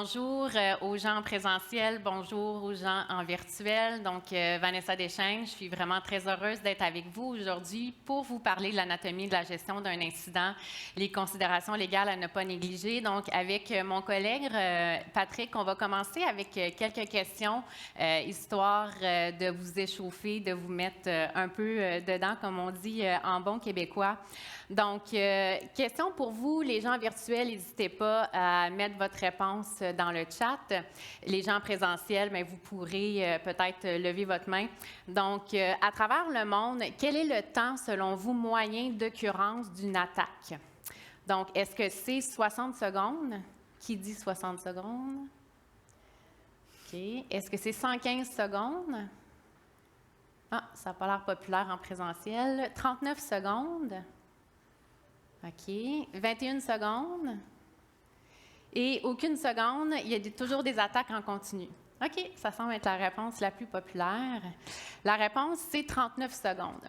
Bonjour aux gens en présentiel, bonjour aux gens en virtuel. Donc, Vanessa Deschênes, je suis vraiment très heureuse d'être avec vous aujourd'hui pour vous parler de l'anatomie de la gestion d'un incident, les considérations légales à ne pas négliger. Donc, avec mon collègue Patrick, on va commencer avec quelques questions, histoire de vous échauffer, de vous mettre un peu dedans, comme on dit en bon québécois. Donc, question pour vous, les gens virtuels, n'hésitez pas à mettre votre réponse dans le chat. Les gens présentiels, bien, vous pourrez peut-être lever votre main. Donc, à travers le monde, quel est le temps, selon vous, moyen d'occurrence d'une attaque? Donc, est-ce que c'est 60 secondes? Qui dit 60 secondes? OK. Est-ce que c'est 115 secondes? Ah, ça n'a pas l'air populaire en présentiel. 39 secondes? OK. 21 secondes. Et aucune seconde, il y a toujours des attaques en continu. OK, ça semble être la réponse la plus populaire. La réponse, c'est 39 secondes.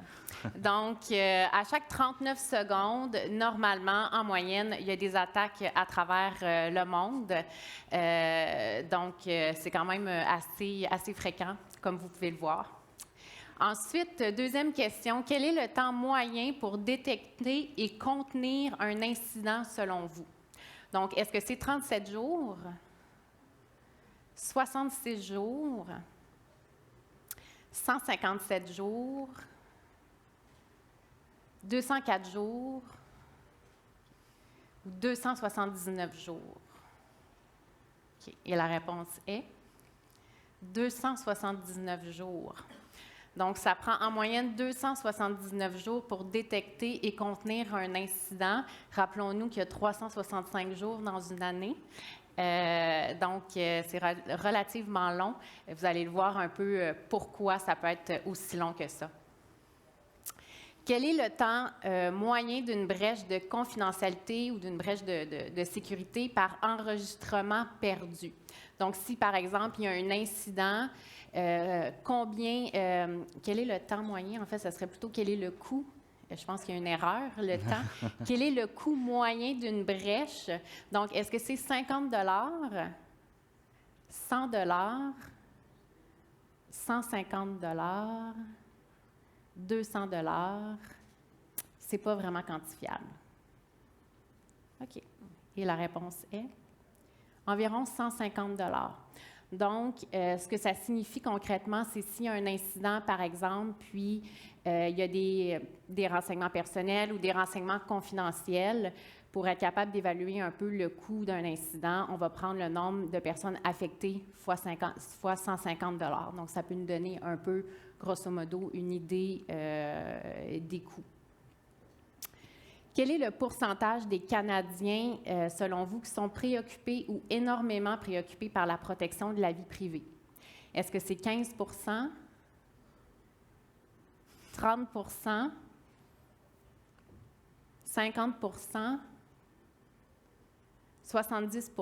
Donc, à chaque 39 secondes, normalement, en moyenne, il y a des attaques à travers le monde. Donc, c'est quand même assez fréquent, comme vous pouvez le voir. Ensuite, deuxième question, quel est le temps moyen pour détecter et contenir un incident selon vous? Donc, est-ce que c'est 37 jours, 66 jours, 157 jours, 204 jours ou 279 jours? Okay. Et la réponse est 279 jours. Donc, ça prend en moyenne 279 jours pour détecter et contenir un incident. Rappelons-nous qu'il y a 365 jours dans une année. Donc, c'est relativement long. Vous allez le voir un peu pourquoi ça peut être aussi long que ça. Quel est le temps moyen d'une brèche de confidentialité ou d'une brèche de sécurité par enregistrement perdu? Donc, si, par exemple, il y a un incident, quel est le temps moyen? En fait, ça serait plutôt quel est le coût? Je pense qu'il y a une erreur, le temps. Quel est le coût moyen d'une brèche? Donc, est-ce que c'est 50 100 150 200 c'est pas vraiment quantifiable. OK. Et la réponse est environ 150 Donc, ce que ça signifie concrètement, c'est s'il y a un incident, par exemple, puis il y a des renseignements personnels ou des renseignements confidentiels, pour être capable d'évaluer un peu le coût d'un incident, on va prendre le nombre de personnes affectées fois 150 Donc, ça peut nous donner un peu, grosso modo, une idée des coûts. Quel est le pourcentage des Canadiens, selon vous, qui sont préoccupés ou énormément préoccupés par la protection de la vie privée? Est-ce que c'est 15 30 50 70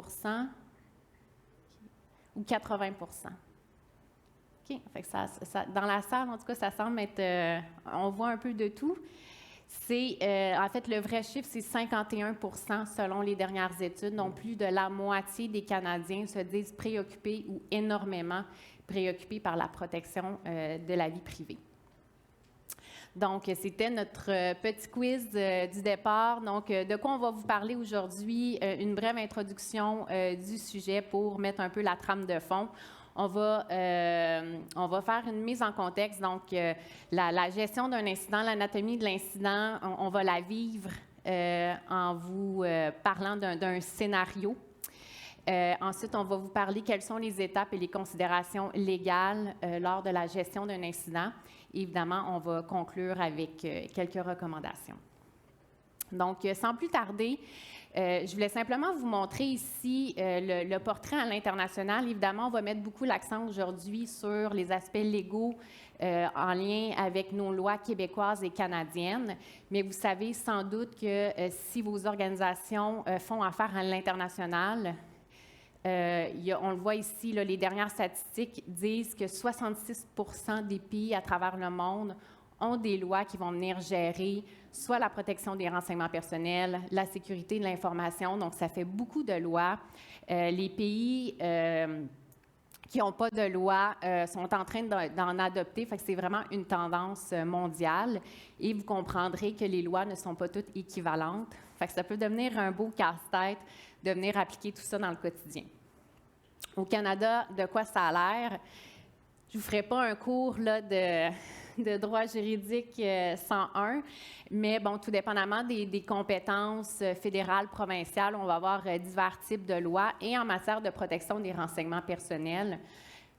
ou 80 OK. Fait que dans la salle, en tout cas, ça semble être... on voit un peu de tout. En fait, le vrai chiffre, c'est 51 selon les dernières études. Donc, plus de la moitié des Canadiens se disent préoccupés ou énormément préoccupés par la protection de la vie privée. Donc, c'était notre petit quiz du départ. Donc, de quoi on va vous parler aujourd'hui? Une brève introduction du sujet pour mettre un peu la trame de fond. On va faire une mise en contexte. Donc, la gestion d'un incident, l'anatomie de l'incident, on va la vivre en vous parlant d'un scénario. Ensuite, on va vous parler quelles sont les étapes et les considérations légales lors de la gestion d'un incident. Évidemment, on va conclure avec quelques recommandations. Donc, sans plus tarder, je voulais simplement vous montrer ici le portrait à l'international. Évidemment, on va mettre beaucoup l'accent aujourd'hui sur les aspects légaux en lien avec nos lois québécoises et canadiennes. Mais vous savez sans doute que si vos organisations font affaire à l'international, on le voit ici, là, les dernières statistiques disent que 66 des pays à travers le monde ont des lois qui vont venir gérer soit la protection des renseignements personnels, la sécurité de l'information. Donc, ça fait beaucoup de lois. Les pays qui n'ont pas de loi sont en train d'en adopter. Fait que c'est vraiment une tendance mondiale. Et vous comprendrez que les lois ne sont pas toutes équivalentes. Fait que ça peut devenir un beau casse-tête de venir appliquer tout ça dans le quotidien. Au Canada, de quoi ça a l'air? Je ne vous ferai pas un cours là, de droit juridique 101, mais bon, tout dépendamment des compétences fédérales, provinciales, on va avoir divers types de lois. Et en matière de protection des renseignements personnels,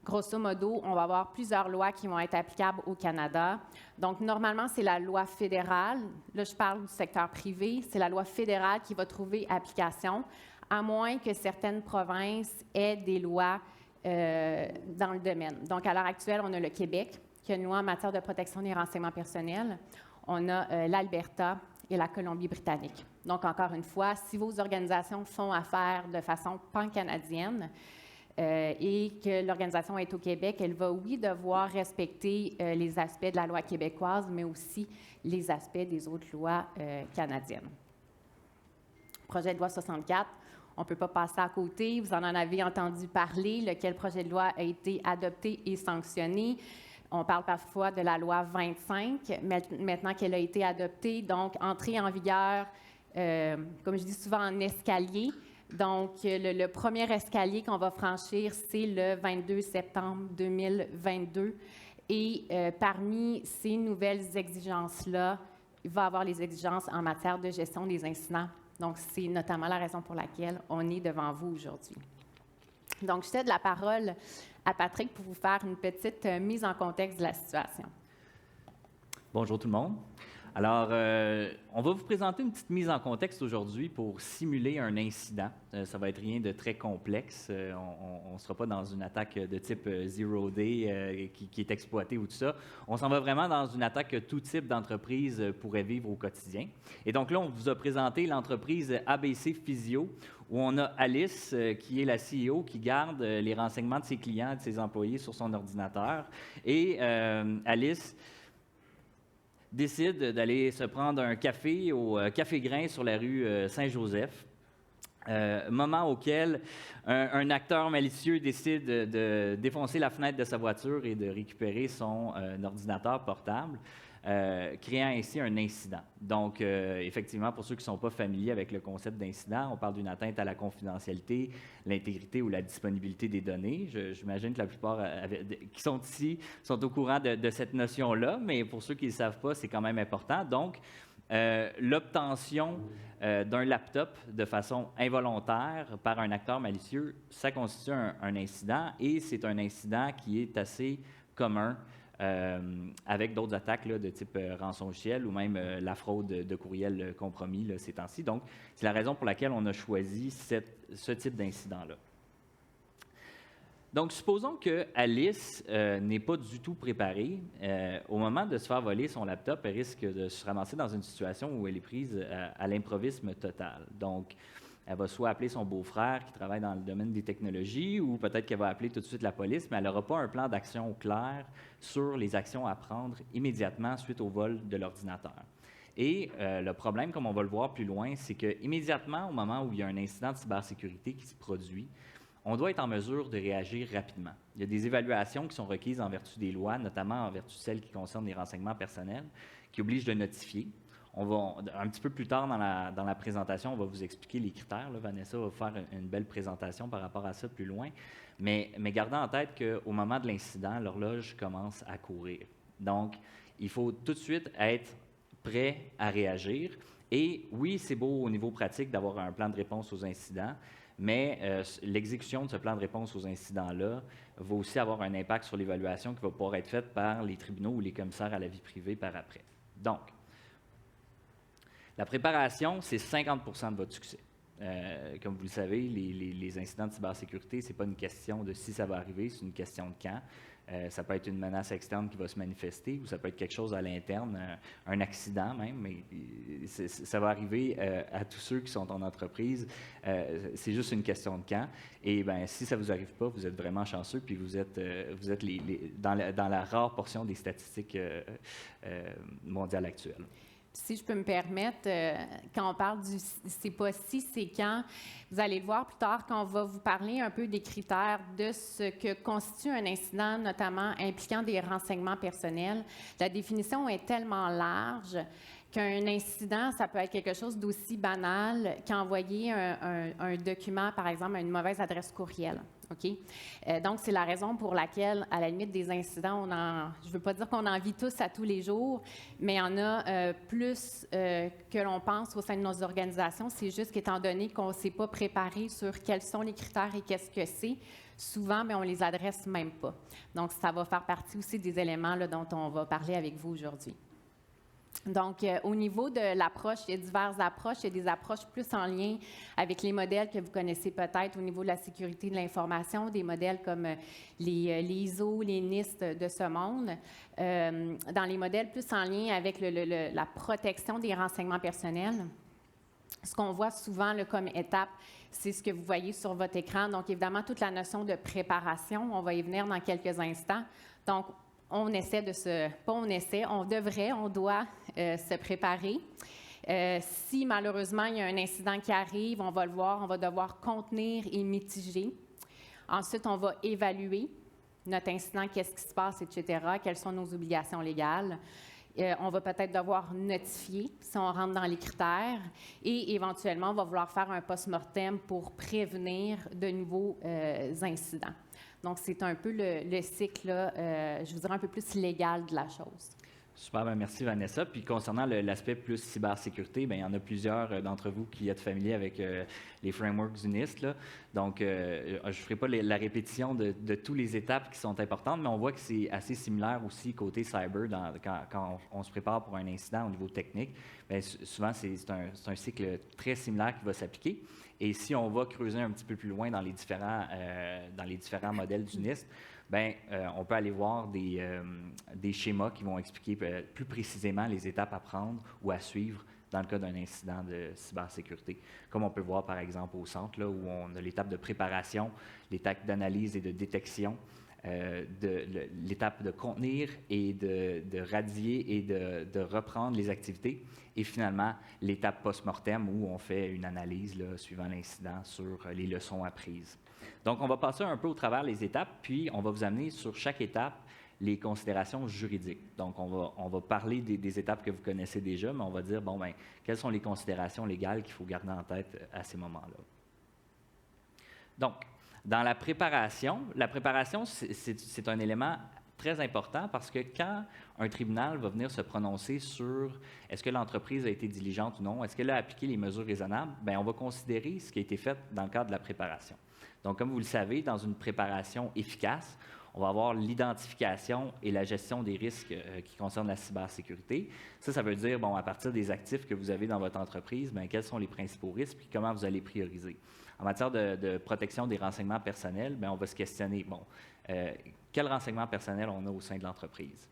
grosso modo, on va avoir plusieurs lois qui vont être applicables au Canada. Donc, normalement, c'est la loi fédérale. Là, je parle du secteur privé. C'est la loi fédérale qui va trouver application, à moins que certaines provinces aient des lois dans le domaine. Donc, à l'heure actuelle, on a le Québec, qui a une loi en matière de protection des renseignements personnels. On a l'Alberta et la Colombie-Britannique. Donc, encore une fois, si vos organisations font affaire de façon pan-canadienne et que l'organisation est au Québec, elle va, oui, devoir respecter les aspects de la loi québécoise, mais aussi les aspects des autres lois canadiennes. Projet de loi 64. On ne peut pas passer à côté. Vous en avez entendu parler, lequel projet de loi a été adopté et sanctionné. On parle parfois de la loi 25, maintenant qu'elle a été adoptée, donc entrée en vigueur, comme je dis souvent, en escalier. Donc, le premier escalier qu'on va franchir, c'est le 22 septembre 2022. Et parmi ces nouvelles exigences-là, il va y avoir les exigences en matière de gestion des incidents. Donc, c'est notamment la raison pour laquelle on est devant vous aujourd'hui. Donc, je cède la parole à Patrick pour vous faire une petite mise en contexte de la situation. Bonjour tout le monde. Alors, on va vous présenter une petite mise en contexte aujourd'hui pour simuler un incident. Ça va être rien de très complexe. On ne sera pas dans une attaque de type Zero Day qui est exploitée ou tout ça. On s'en va vraiment dans une attaque que tout type d'entreprise pourrait vivre au quotidien. Et donc là, on vous a présenté l'entreprise ABC Physio, où on a Alice, qui est la CEO, qui garde les renseignements de ses clients et de ses employés sur son ordinateur. Et Alice décide d'aller se prendre un café au Café Grain sur la rue Saint-Joseph. Moment auquel un acteur malicieux décide de défoncer la fenêtre de sa voiture et de récupérer son ordinateur portable, créant ainsi un incident. Donc, effectivement, pour ceux qui ne sont pas familiers avec le concept d'incident, on parle d'une atteinte à la confidentialité, l'intégrité ou la disponibilité des données. J'imagine que la plupart qui sont ici sont au courant de cette notion-là, mais pour ceux qui ne le savent pas, c'est quand même important. Donc, l'obtention d'un laptop de façon involontaire par un acteur malicieux, ça constitue un incident et c'est un incident qui est assez commun avec d'autres attaques là, de type rançongiciel ou même la fraude de courriel compromis là, ces temps-ci. Donc, c'est la raison pour laquelle on a choisi ce type d'incident-là. Donc, supposons que Alice n'est pas du tout préparée. Au moment de se faire voler son laptop, elle risque de se ramasser dans une situation où elle est prise à l'improvisme total. Donc, elle va soit appeler son beau-frère qui travaille dans le domaine des technologies ou peut-être qu'elle va appeler tout de suite la police, mais elle n'aura pas un plan d'action clair sur les actions à prendre immédiatement suite au vol de l'ordinateur. Et le problème, comme on va le voir plus loin, c'est qu'immédiatement, au moment où il y a un incident de cybersécurité qui se produit, on doit être en mesure de réagir rapidement. Il y a des évaluations qui sont requises en vertu des lois, notamment en vertu de celles qui concernent les renseignements personnels, qui obligent de notifier. On va, un petit peu plus tard dans la présentation, on va vous expliquer les critères. Là, Vanessa va vous faire une belle présentation par rapport à ça plus loin. Mais gardez en tête qu'au moment de l'incident, l'horloge commence à courir. Donc, il faut tout de suite être prêt à réagir. Et oui, c'est beau au niveau pratique d'avoir un plan de réponse aux incidents, mais l'exécution de ce plan de réponse aux incidents-là va aussi avoir un impact sur l'évaluation qui va pouvoir être faite par les tribunaux ou les commissaires à la vie privée par après. Donc, la préparation, c'est 50 de votre succès. Comme vous le savez, les incidents de cybersécurité, ce n'est pas une question de si ça va arriver, c'est une question de quand. Ça peut être une menace externe qui va se manifester ou ça peut être quelque chose à l'interne, un accident même, mais ça va arriver à tous ceux qui sont en entreprise. C'est juste une question de quand. Et bien, si ça ne vous arrive pas, vous êtes vraiment chanceux, puis vous êtes dans la rare portion des statistiques mondiales actuelles. Si je peux me permettre, quand on parle du « c'est pas si, c'est quand », vous allez le voir plus tard quand on va vous parler un peu des critères de ce que constitue un incident, notamment impliquant des renseignements personnels. La définition est tellement large qu'un incident, ça peut être quelque chose d'aussi banal qu'envoyer un document, par exemple, à une mauvaise adresse courriel. OK? Donc, c'est la raison pour laquelle, à la limite des incidents, je ne veux pas dire qu'on en vit tous à tous les jours, mais il y en a plus que l'on pense au sein de nos organisations. C'est juste qu'étant donné qu'on ne s'est pas préparé sur quels sont les critères et qu'est-ce que c'est, souvent, bien, on ne les adresse même pas. Donc, ça va faire partie aussi des éléments là, dont on va parler avec vous aujourd'hui. Donc, au niveau de l'approche, il y a diverses approches. Il y a des approches plus en lien avec les modèles que vous connaissez peut-être au niveau de la sécurité de l'information, des modèles comme les ISO, les NIST de ce monde. Dans les modèles plus en lien avec la protection des renseignements personnels, ce qu'on voit souvent là, comme étape, c'est ce que vous voyez sur votre écran. Donc, évidemment, toute la notion de préparation, on va y venir dans quelques instants. Donc, on doit se préparer. Si malheureusement il y a un incident qui arrive, on va le voir, on va devoir contenir et mitiger. Ensuite, on va évaluer notre incident, qu'est-ce qui se passe, etc., quelles sont nos obligations légales. On va peut-être devoir notifier si on rentre dans les critères et éventuellement, on va vouloir faire un post-mortem pour prévenir de nouveaux incidents. Donc, c'est un peu le cycle, je vous dirais, un peu plus légal de la chose. Super, bien, merci Vanessa. Puis concernant l'aspect plus cybersécurité, bien, il y en a plusieurs d'entre vous qui êtes familiers avec les frameworks du NIST, là. Donc, je ne ferai pas la répétition de toutes les étapes qui sont importantes, mais on voit que c'est assez similaire aussi côté cyber quand on se prépare pour un incident au niveau technique. Bien, souvent, c'est un cycle très similaire qui va s'appliquer. Et si on va creuser un petit peu plus loin dans les différents modèles du NIST, bien, on peut aller voir des schémas qui vont expliquer plus précisément les étapes à prendre ou à suivre dans le cas d'un incident de cybersécurité. Comme on peut voir, par exemple, au centre, là, où on a l'étape de préparation, l'étape d'analyse et de détection, l'étape de contenir et de radier et de reprendre les activités, et finalement, l'étape post-mortem où on fait une analyse là, suivant l'incident sur les leçons apprises. Donc, on va passer un peu au travers les étapes, puis on va vous amener sur chaque étape les considérations juridiques. Donc, on va parler des étapes que vous connaissez déjà, mais on va dire, bon, bien, quelles sont les considérations légales qu'il faut garder en tête à ces moments-là. Donc, dans la préparation, c'est un élément très important parce que quand un tribunal va venir se prononcer sur est-ce que l'entreprise a été diligente ou non, est-ce qu'elle a appliqué les mesures raisonnables, bien, on va considérer ce qui a été fait dans le cadre de la préparation. Donc, comme vous le savez, dans une préparation efficace, on va avoir l'identification et la gestion des risques qui concernent la cybersécurité. Ça veut dire, bon, à partir des actifs que vous avez dans votre entreprise, bien, quels sont les principaux risques et comment vous allez prioriser. En matière de protection des renseignements personnels, bien, on va se questionner, bon, quels renseignements personnels on a au sein de l'entreprise?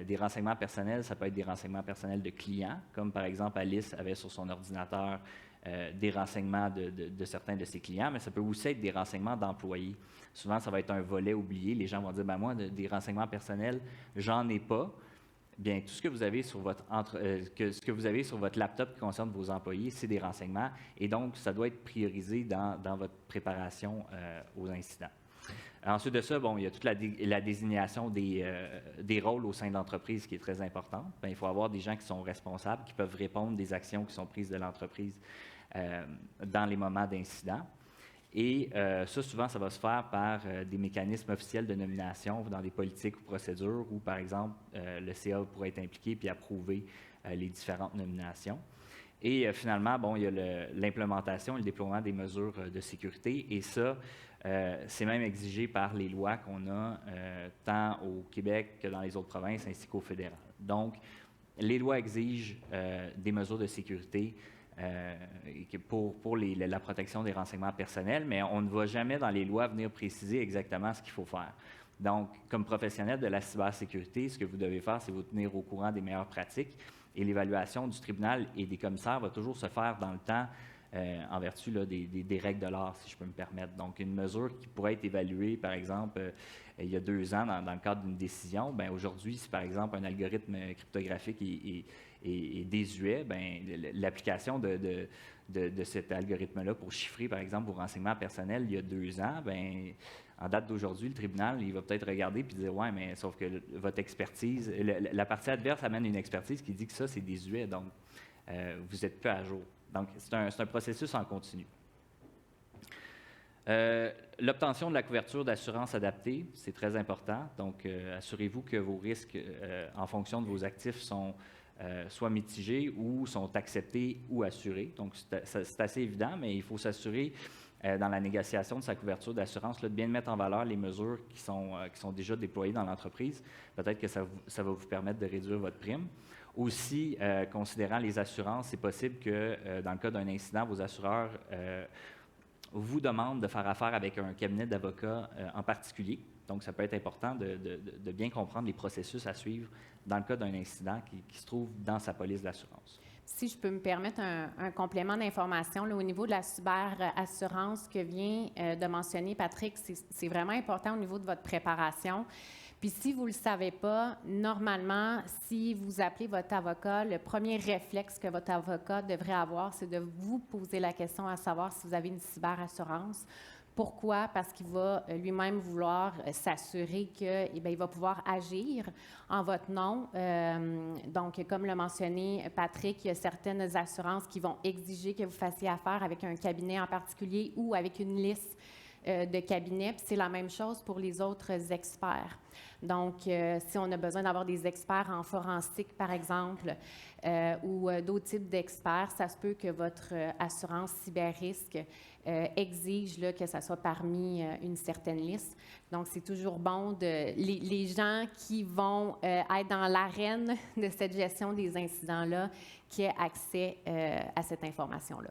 Des renseignements personnels, ça peut être des renseignements personnels de clients, comme par exemple Alice avait sur son ordinateur des renseignements de certains de ses clients, mais ça peut aussi être des renseignements d'employés. Souvent, ça va être un volet oublié. Les gens vont dire, ben moi, des renseignements personnels, j'en ai pas. Bien, tout ce que vous avez sur votre laptop qui concerne vos employés, c'est des renseignements, et donc ça doit être priorisé dans votre préparation aux incidents. Ensuite de ça, bon, il y a toute la désignation des rôles au sein de l'entreprise qui est très importante. Bien, il faut avoir des gens qui sont responsables, qui peuvent répondre des actions qui sont prises de l'entreprise dans les moments d'incident. Et ça, souvent, ça va se faire par des mécanismes officiels de nomination dans des politiques ou procédures où, par exemple, le CA pourrait être impliqué puis approuver les différentes nominations. Et finalement, bon, il y a l'implémentation et le déploiement des mesures de sécurité. Et ça, c'est même exigé par les lois qu'on a tant au Québec que dans les autres provinces ainsi qu'au fédéral. Donc, les lois exigent des mesures de sécurité pour la protection des renseignements personnels, mais on ne va jamais dans les lois venir préciser exactement ce qu'il faut faire. Donc, comme professionnel de la cybersécurité, ce que vous devez faire, c'est vous tenir au courant des meilleures pratiques et l'évaluation du tribunal et des commissaires va toujours se faire dans le temps en vertu là, des règles de l'art, si je peux me permettre. Donc, une mesure qui pourrait être évaluée, par exemple, il y a 2 ans dans le cadre d'une décision, bien aujourd'hui, si par exemple un algorithme cryptographique est désuet, bien, l'application de cet algorithme-là pour chiffrer, par exemple, vos renseignements personnels il y a 2 ans, bien, en date d'aujourd'hui, le tribunal, il va peut-être regarder et dire « Ouais, mais sauf que votre expertise, la partie adverse amène une expertise qui dit que ça, c'est désuet, donc vous n'êtes plus à jour. » Donc, c'est un processus en continu. L'obtention de la couverture d'assurance adaptée, c'est très important. Donc, assurez-vous que vos risques en fonction de vos actifs sont soit mitigés ou sont acceptés ou assurés. Donc, c'est assez évident, mais il faut s'assurer dans la négociation de sa couverture d'assurance de bien mettre en valeur les mesures qui sont déjà déployées dans l'entreprise. Peut-être que ça va vous permettre de réduire votre prime. Aussi, considérant les assurances, c'est possible que dans le cas d'un incident, vos assureurs vous demandent de faire affaire avec un cabinet d'avocats en particulier. Donc, ça peut être important de bien comprendre les processus à suivre dans le cas d'un incident qui se trouve dans sa police d'assurance. Si je peux me permettre un complément d'information, au niveau de la cyberassurance que vient de mentionner Patrick, c'est vraiment important au niveau de votre préparation. Puis si vous ne le savez pas, normalement, si vous appelez votre avocat, le premier réflexe que votre avocat devrait avoir, c'est de vous poser la question à savoir si vous avez une cyberassurance. Pourquoi? Parce qu'il va lui-même vouloir s'assurer qu'il va pouvoir agir en votre nom. Donc, comme l'a mentionné Patrick, il y a certaines assurances qui vont exiger que vous fassiez affaire avec un cabinet en particulier ou avec une liste de cabinets. Puis c'est la même chose pour les autres experts. Donc, si on a besoin d'avoir des experts en forensique, par exemple, ou d'autres types d'experts, ça se peut que votre assurance cyber-risque exige là, que ça soit parmi une certaine liste. Donc, c'est toujours bon les gens qui vont être dans l'arène de cette gestion des incidents-là, qui aient accès à cette information-là.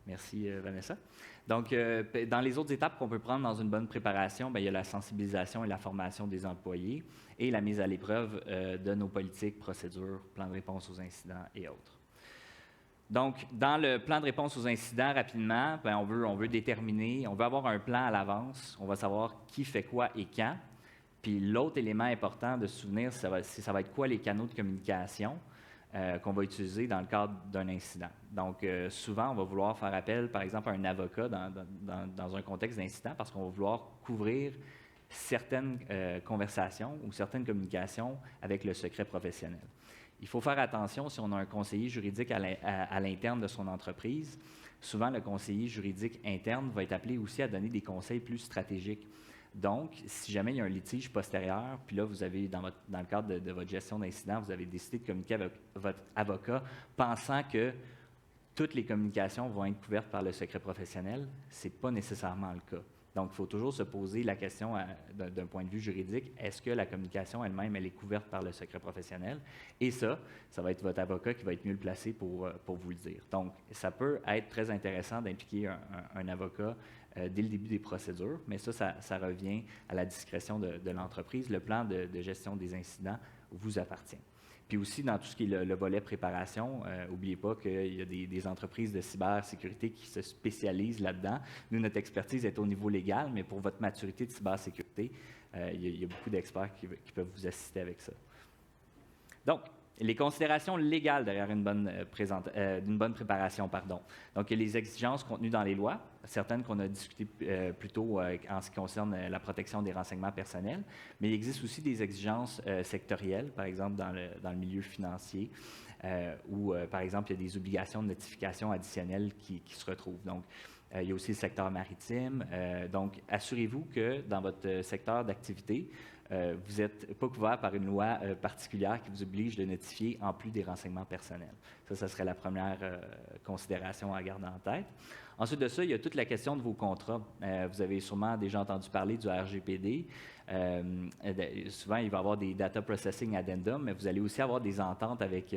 Merci, Vanessa. Donc, dans les autres étapes qu'on peut prendre dans une bonne préparation, bien, il y a la sensibilisation et la formation des employés et la mise à l'épreuve de nos politiques, procédures, plans de réponse aux incidents et autres. Donc, dans le plan de réponse aux incidents, rapidement, bien, on veut déterminer, on veut avoir un plan à l'avance, on va savoir qui fait quoi et quand. Puis l'autre élément important de se souvenir, ça va être quoi les canaux de communication qu'on va utiliser dans le cadre d'un incident. Donc, souvent, on va vouloir faire appel, par exemple, à un avocat dans un contexte d'incident parce qu'on va vouloir couvrir certaines conversations ou certaines communications avec le secret professionnel. Il faut faire attention si on a un conseiller juridique à l'interne de son entreprise. Souvent, le conseiller juridique interne va être appelé aussi à donner des conseils plus stratégiques. Donc, si jamais il y a un litige postérieur, puis là, vous avez, dans le cadre de votre gestion d'incident, vous avez décidé de communiquer avec votre avocat pensant que toutes les communications vont être couvertes par le secret professionnel, ce n'est pas nécessairement le cas. Donc, il faut toujours se poser la question d'un point de vue juridique, est-ce que la communication elle-même, elle est couverte par le secret professionnel? Et ça va être votre avocat qui va être mieux placé pour vous le dire. Donc, ça peut être très intéressant d'impliquer un avocat dès le début des procédures, mais ça revient à la discrétion de l'entreprise. Le plan de gestion des incidents vous appartient. Puis aussi, dans tout ce qui est le volet préparation, n'oubliez pas qu'il y a des entreprises de cybersécurité qui se spécialisent là-dedans. Nous, notre expertise est au niveau légal, mais pour votre maturité de cybersécurité, il y a beaucoup d'experts qui peuvent vous assister avec ça. Donc, les considérations légales derrière une bonne préparation. Donc, il y a les exigences contenues dans les lois, certaines qu'on a discutées plus tôt en ce qui concerne la protection des renseignements personnels, mais il existe aussi des exigences sectorielles, par exemple dans le milieu financier, où, par exemple, il y a des obligations de notification additionnelles qui se retrouvent. Donc, il y a aussi le secteur maritime. Donc, assurez-vous que dans votre secteur d'activité, vous n'êtes pas couvert par une loi particulière qui vous oblige de notifier en plus des renseignements personnels. Ça serait la première considération à garder en tête. Ensuite de ça, il y a toute la question de vos contrats. Vous avez sûrement déjà entendu parler du RGPD. Souvent, il va y avoir des data processing addendum, mais vous allez aussi avoir des ententes avec,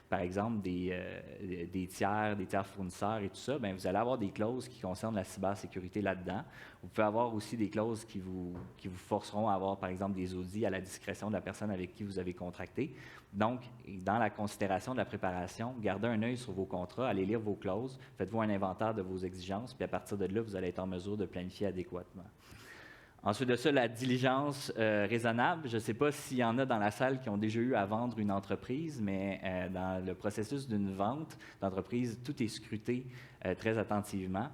par exemple, des tiers fournisseurs et tout ça. Bien, vous allez avoir des clauses qui concernent la cybersécurité là-dedans. Vous pouvez avoir aussi des clauses qui vous forceront à avoir, par exemple, des audits à la discrétion de la personne avec qui vous avez contracté. Donc, dans la considération de la préparation, gardez un œil sur vos contrats, allez lire vos clauses, faites-vous un inventaire de vos exigences, puis à partir de là, vous allez être en mesure de planifier adéquatement. Ensuite de ça, la diligence raisonnable. Je ne sais pas s'il y en a dans la salle qui ont déjà eu à vendre une entreprise, mais dans le processus d'une vente d'entreprise, tout est scruté très attentivement.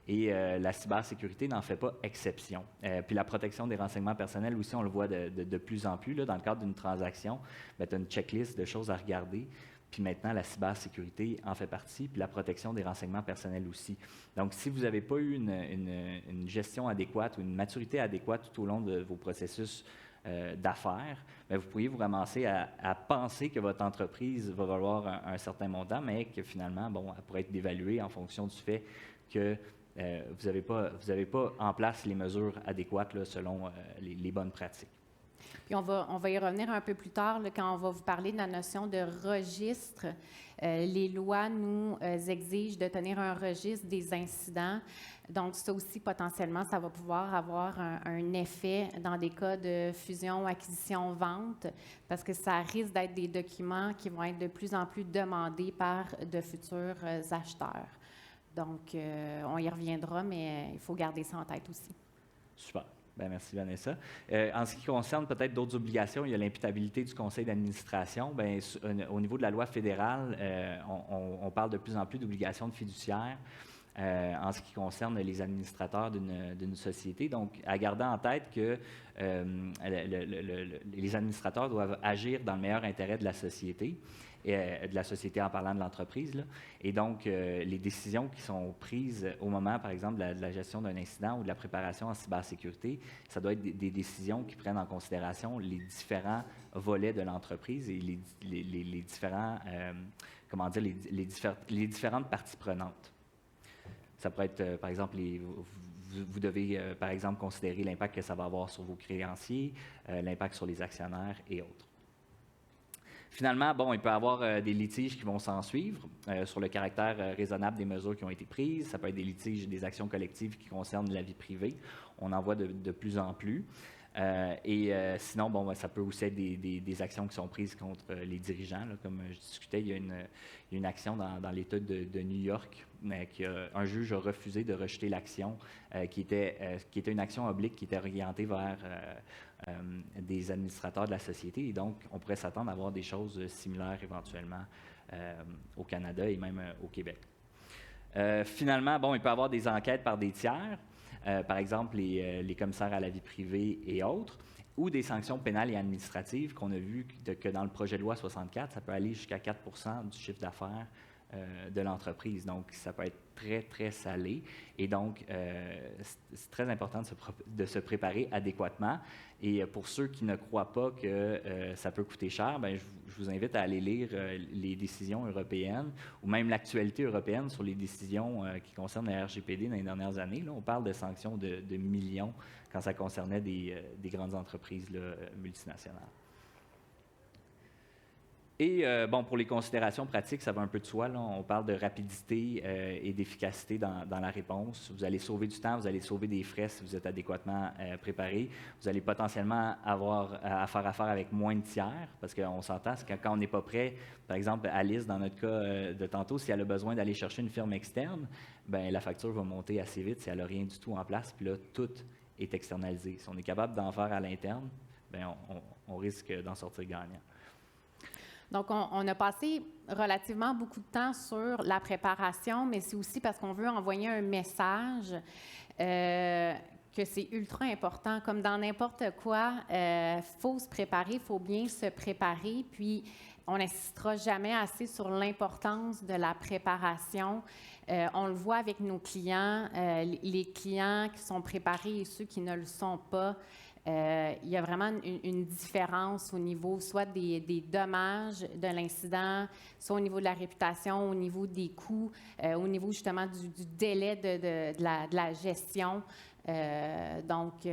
Et la cybersécurité n'en fait pas exception. Puis la protection des renseignements personnels aussi, on le voit de plus en plus. Là, dans le cadre d'une transaction, tu as une checklist de choses à regarder. Puis maintenant, la cybersécurité en fait partie, puis la protection des renseignements personnels aussi. Donc, si vous n'avez pas eu une gestion adéquate ou une maturité adéquate tout au long de vos processus d'affaires, bien, vous pourriez vous ramasser à penser que votre entreprise va valoir un certain montant, mais que finalement, bon, elle pourrait être dévaluée en fonction du fait que vous n'avez pas en place les mesures adéquates là, selon les bonnes pratiques. Puis on va y revenir un peu plus tard là, quand on va vous parler de la notion de registre. Les lois nous exigent de tenir un registre des incidents. Donc, ça aussi, potentiellement, ça va pouvoir avoir un effet dans des cas de fusion, acquisition, vente, parce que ça risque d'être des documents qui vont être de plus en plus demandés par de futurs acheteurs. Donc, on y reviendra, mais il faut garder ça en tête aussi. Super. Bien, merci, Vanessa. En ce qui concerne peut-être d'autres obligations, il y a l'imputabilité du conseil d'administration. Bien, au niveau de la loi fédérale, on parle de plus en plus d'obligations de fiduciaires en ce qui concerne les administrateurs d'une société. Donc, à garder en tête que les administrateurs doivent agir dans le meilleur intérêt de la société. De la société en parlant de l'entreprise. Là. Et donc, les décisions qui sont prises au moment, par exemple, de la gestion d'un incident ou de la préparation en cybersécurité, ça doit être des décisions qui prennent en considération les différents volets de l'entreprise et les différents, les différentes parties prenantes. Ça pourrait être, par exemple, vous devez, par exemple, considérer l'impact que ça va avoir sur vos créanciers, l'impact sur les actionnaires et autres. Finalement, bon, il peut y avoir des litiges qui vont s'en suivre sur le caractère raisonnable des mesures qui ont été prises. Ça peut être des litiges, des actions collectives qui concernent la vie privée. On en voit de plus en plus. Sinon, bon, ça peut aussi être des actions qui sont prises contre les dirigeants. Là, comme je discutais, il y a une action dans l'État de New York un juge a refusé de rejeter l'action qui était une action oblique qui était orientée vers des administrateurs de la société. Et donc, on pourrait s'attendre à avoir des choses similaires éventuellement au Canada et même au Québec. Finalement, bon, il peut y avoir des enquêtes par des tiers. Par exemple, les commissaires à la vie privée et autres, ou des sanctions pénales et administratives qu'on a vu que dans le projet de loi 64, ça peut aller jusqu'à 4 % du chiffre d'affaires de l'entreprise. Donc, ça peut être très, très salé. Et donc, c'est très important de se préparer adéquatement. Et pour ceux qui ne croient pas que ça peut coûter cher, bien, je vous invite à aller lire les décisions européennes ou même l'actualité européenne sur les décisions qui concernent la RGPD dans les dernières années. Là, on parle de sanctions de millions quand ça concernait des grandes entreprises là, multinationales. Et bon, pour les considérations pratiques, ça va un peu de soi. Là. On parle de rapidité et d'efficacité dans la réponse. Vous allez sauver du temps, vous allez sauver des frais si vous êtes adéquatement préparé. Vous allez potentiellement avoir à faire affaire avec moins de tiers, parce qu'on s'entend, c'est que quand on n'est pas prêt, par exemple, Alice, dans notre cas de tantôt, si elle a besoin d'aller chercher une firme externe, bien, la facture va monter assez vite si elle n'a rien du tout en place, puis là, tout est externalisé. Si on est capable d'en faire à l'interne, bien, on risque d'en sortir gagnant. Donc, on a passé relativement beaucoup de temps sur la préparation, mais c'est aussi parce qu'on veut envoyer un message que c'est ultra important. Comme dans n'importe quoi, faut se préparer, il faut bien se préparer, puis on n'insistera jamais assez sur l'importance de la préparation. On le voit avec nos clients, les clients qui sont préparés et ceux qui ne le sont pas. il y a vraiment une différence au niveau soit des dommages de l'incident, soit au niveau de la réputation, au niveau des coûts, au niveau justement du délai de la gestion. Donc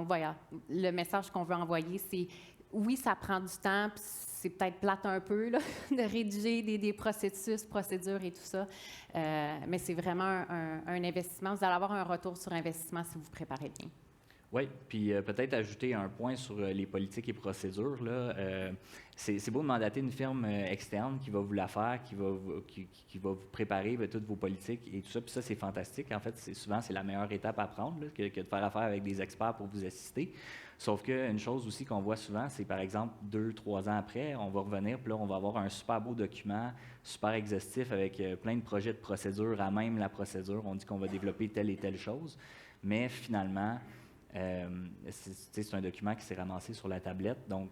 voilà, le message qu'on veut envoyer, c'est oui, ça prend du temps, puis c'est peut-être plate un peu là, de rédiger des processus, procédures et tout ça, mais c'est vraiment un investissement. Vous allez avoir un retour sur investissement si vous préparez bien. Oui, puis peut-être ajouter un point sur les politiques et procédures. Là, c'est beau de mandater une firme externe qui va vous la faire, qui va vous préparer toutes vos politiques et tout ça. Puis ça, c'est fantastique. En fait, souvent, c'est la meilleure étape à prendre là, que de faire affaire avec des experts pour vous assister. Sauf qu'une chose aussi qu'on voit souvent, c'est par exemple 2-3 ans après, on va revenir, puis là, on va avoir un super beau document, super exhaustif avec plein de projets de procédure à même la procédure. On dit qu'on va développer telle et telle chose, mais finalement, c'est un document qui s'est ramassé sur la tablette. Donc,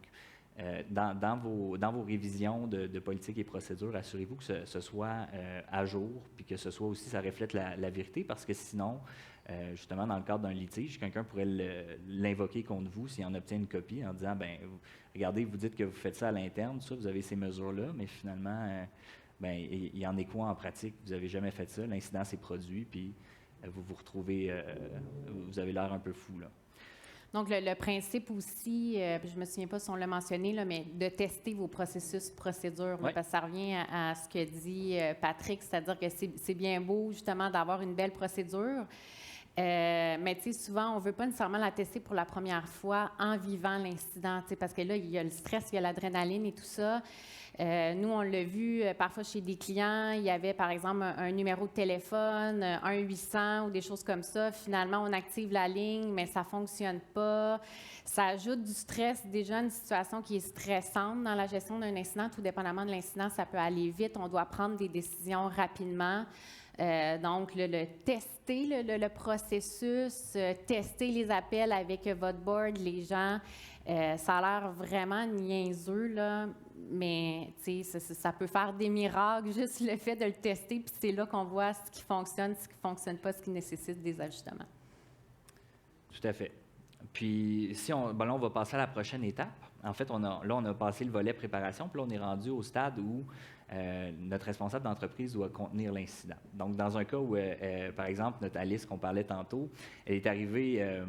dans vos révisions de politique et procédures, assurez-vous que ce soit à jour, puis que ce soit aussi, ça reflète la vérité, parce que sinon, justement, dans le cadre d'un litige, quelqu'un pourrait l'invoquer contre vous s'il en obtient une copie en disant, bien, regardez, vous dites que vous faites ça à l'interne, tout ça, vous avez ces mesures-là, mais finalement, bien, il y en est quoi en pratique? Vous n'avez jamais fait ça, l'incident s'est produit, puis vous vous retrouvez, vous avez l'air un peu fou, là. Donc, le principe aussi, je ne me souviens pas si on l'a mentionné, là, mais de tester vos processus, procédures, Oui. parce que ça revient à ce que dit Patrick, c'est-à-dire que c'est bien beau, justement, d'avoir une belle procédure, mais tu sais, souvent, on ne veut pas nécessairement la tester pour la première fois en vivant l'incident, tu sais, parce que là, il y a le stress, il y a l'adrénaline et tout ça. Nous, on l'a vu parfois chez des clients, il y avait par exemple un numéro de téléphone, 1-800 ou des choses comme ça. Finalement, on active la ligne, mais ça ne fonctionne pas. Ça ajoute du stress, déjà une situation qui est stressante dans la gestion d'un incident. Tout dépendamment de l'incident, ça peut aller vite. On doit prendre des décisions rapidement. Donc, le tester le processus, tester les appels avec votre board, les gens, ça a l'air vraiment niaiseux, là, mais ça peut faire des miracles, juste le fait de le tester, puis c'est là qu'on voit ce qui fonctionne, ce qui ne fonctionne pas, ce qui nécessite des ajustements. Tout à fait. Puis, là, on va passer à la prochaine étape. En fait, on a passé le volet préparation, puis là, on est rendu au stade où notre responsable d'entreprise doit contenir l'incident. Donc, dans un cas où, par exemple, notre Alice qu'on parlait tantôt, elle est arrivée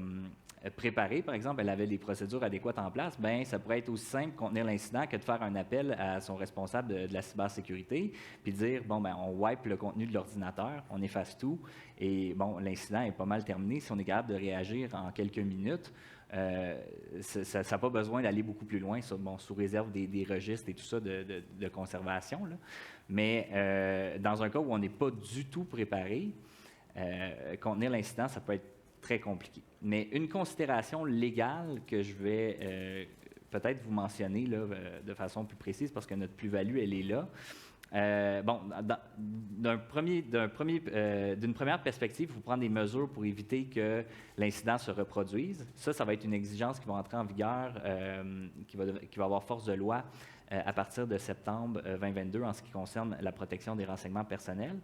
préparée, par exemple, elle avait des procédures adéquates en place, bien, ça pourrait être aussi simple contenir l'incident que de faire un appel à son responsable de la cybersécurité, puis dire, bon, bien, on wipe le contenu de l'ordinateur, on efface tout, et bon, l'incident est pas mal terminé. Si on est capable de réagir en quelques minutes, ça n'a pas besoin d'aller beaucoup plus loin, sous réserve des registres et tout ça de conservation. Là. Mais dans un cas où on n'est pas du tout préparé, contenir l'incident, ça peut être très compliqué. Mais une considération légale que je vais peut-être vous mentionner là, de façon plus précise, parce que notre plus-value, elle est là. D'une première perspective, il faut prendre des mesures pour éviter que l'incident se reproduise. Ça va être une exigence qui va entrer en vigueur, qui va avoir force de loi à partir de septembre 2022 en ce qui concerne la protection des renseignements personnels.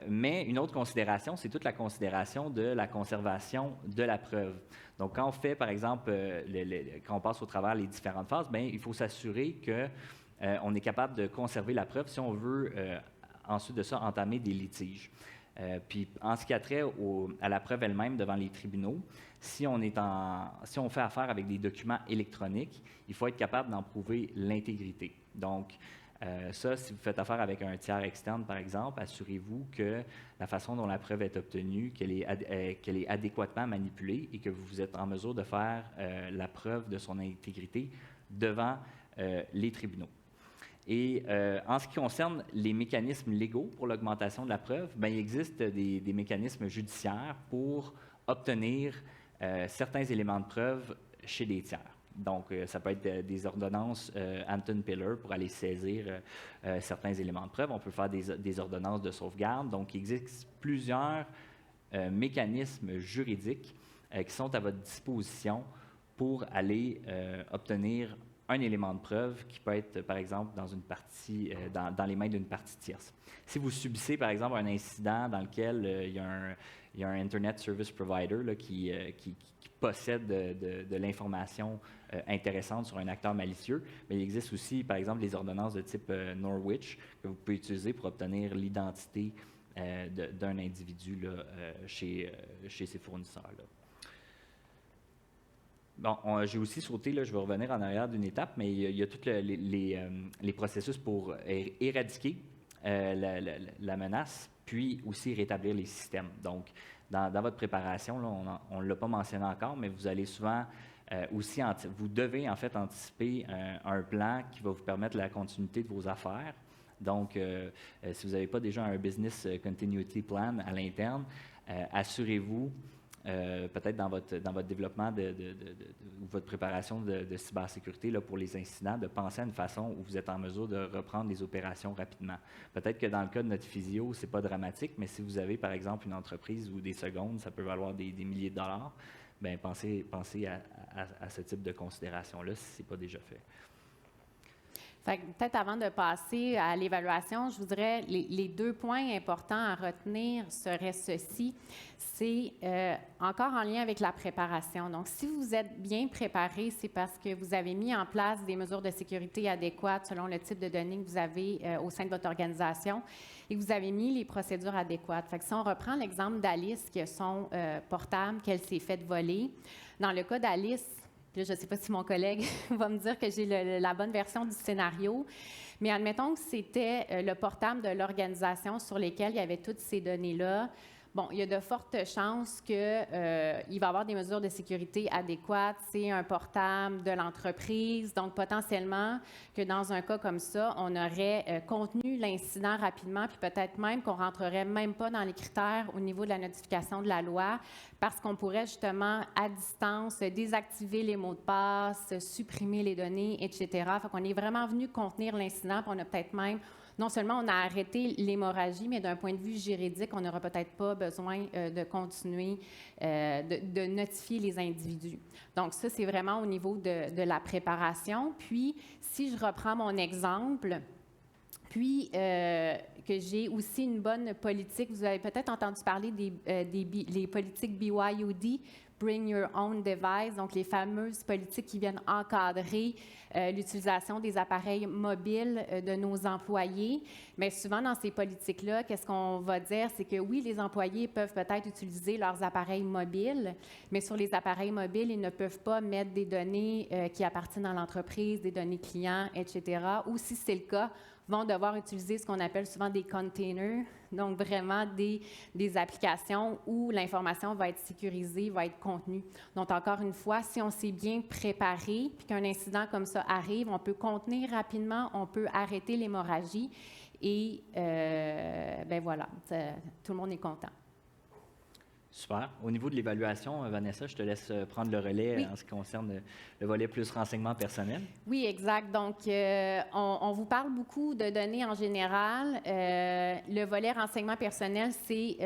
Mais une autre considération, c'est toute la considération de la conservation de la preuve. Donc, quand on fait, par exemple, quand on passe au travers les différentes phases, bien, il faut s'assurer que on est capable de conserver la preuve si on veut, ensuite de ça, entamer des litiges. Puis, en ce qui a trait à la preuve elle-même devant les tribunaux, si on fait affaire avec des documents électroniques, il faut être capable d'en prouver l'intégrité. Donc, si vous faites affaire avec un tiers externe, par exemple, assurez-vous que la façon dont la preuve est obtenue, qu'elle est adéquatement manipulée et que vous êtes en mesure de faire la preuve de son intégrité devant les tribunaux. Et en ce qui concerne les mécanismes légaux pour l'augmentation de la preuve, bien, il existe des mécanismes judiciaires pour obtenir certains éléments de preuve chez des tiers. Donc, ça peut être des ordonnances Hampton Pillar pour aller saisir certains éléments de preuve. On peut faire des ordonnances de sauvegarde. Donc, il existe plusieurs mécanismes juridiques qui sont à votre disposition pour aller obtenir un élément de preuve qui peut être, par exemple, dans une partie, dans les mains d'une partie tierce. Si vous subissez, par exemple, un incident dans lequel il y a un Internet Service Provider là, qui possède de l'information intéressante sur un acteur malicieux, mais il existe aussi, par exemple, les ordonnances de type Norwich que vous pouvez utiliser pour obtenir l'identité d'un individu là, chez ses fournisseurs. Là. Bon, j'ai aussi sauté, là, je vais revenir en arrière d'une étape, mais il y a tous les processus pour éradiquer la menace, puis aussi rétablir les systèmes. Donc, dans votre préparation, là, on ne l'a pas mentionné encore, mais vous allez souvent aussi, vous devez en fait anticiper un plan qui va vous permettre la continuité de vos affaires. Donc, si vous n'avez pas déjà un business continuity plan à l'interne, assurez-vous peut-être dans votre développement ou votre préparation de cybersécurité là, pour les incidents, de penser à une façon où vous êtes en mesure de reprendre les opérations rapidement. Peut-être que dans le cas de notre physio, ce n'est pas dramatique, mais si vous avez, par exemple, une entreprise où des secondes, ça peut valoir des milliers de dollars, bien, pensez à ce type de considération-là si ce n'est pas déjà fait. Peut-être avant de passer à l'évaluation, je voudrais, les 2 points importants à retenir seraient ceux-ci. C'est encore en lien avec la préparation. Donc, si vous êtes bien préparé, c'est parce que vous avez mis en place des mesures de sécurité adéquates selon le type de données que vous avez au sein de votre organisation et que vous avez mis les procédures adéquates. Fait que si on reprend l'exemple d'Alice qui a son portable qu'elle s'est fait voler, dans le cas d'Alice, là, je ne sais pas si mon collègue va me dire que j'ai la bonne version du scénario, mais admettons que c'était le portable de l'organisation sur lequel il y avait toutes ces données-là. Bon, il y a de fortes chances qu'il va y avoir des mesures de sécurité adéquates. C'est un portable de l'entreprise, donc potentiellement que dans un cas comme ça, on aurait contenu l'incident rapidement, puis peut-être même qu'on ne rentrerait même pas dans les critères au niveau de la notification de la loi, parce qu'on pourrait justement, à distance, désactiver les mots de passe, supprimer les données, etc. Fait qu'on est vraiment venu contenir l'incident, puis on a peut-être même non seulement on a arrêté l'hémorragie, mais d'un point de vue juridique, on n'aura peut-être pas besoin de continuer de notifier les individus. Donc ça, c'est vraiment au niveau de la préparation. Puis, si je reprends mon exemple, puis que j'ai aussi une bonne politique, vous avez peut-être entendu parler des politiques BYOD, Bring Your Own Device, donc les fameuses politiques qui viennent encadrer l'utilisation des appareils mobiles de nos employés. Mais souvent, dans ces politiques-là, qu'est-ce qu'on va dire? C'est que oui, les employés peuvent peut-être utiliser leurs appareils mobiles, mais sur les appareils mobiles, ils ne peuvent pas mettre des données qui appartiennent à l'entreprise, des données clients, etc. Ou si c'est le cas, vont devoir utiliser ce qu'on appelle souvent des containers, donc vraiment des applications où l'information va être sécurisée, va être contenue. Donc, encore une fois, si on s'est bien préparé, puis qu'un incident comme ça arrive, on peut contenir rapidement, on peut arrêter l'hémorragie et, ben voilà, tout le monde est content. Super. Au niveau de l'évaluation, Vanessa, je te laisse prendre le relais en ce qui concerne le volet plus renseignement personnel. Oui, exact. Donc, on vous parle beaucoup de données en général. Le volet renseignement personnel, c'est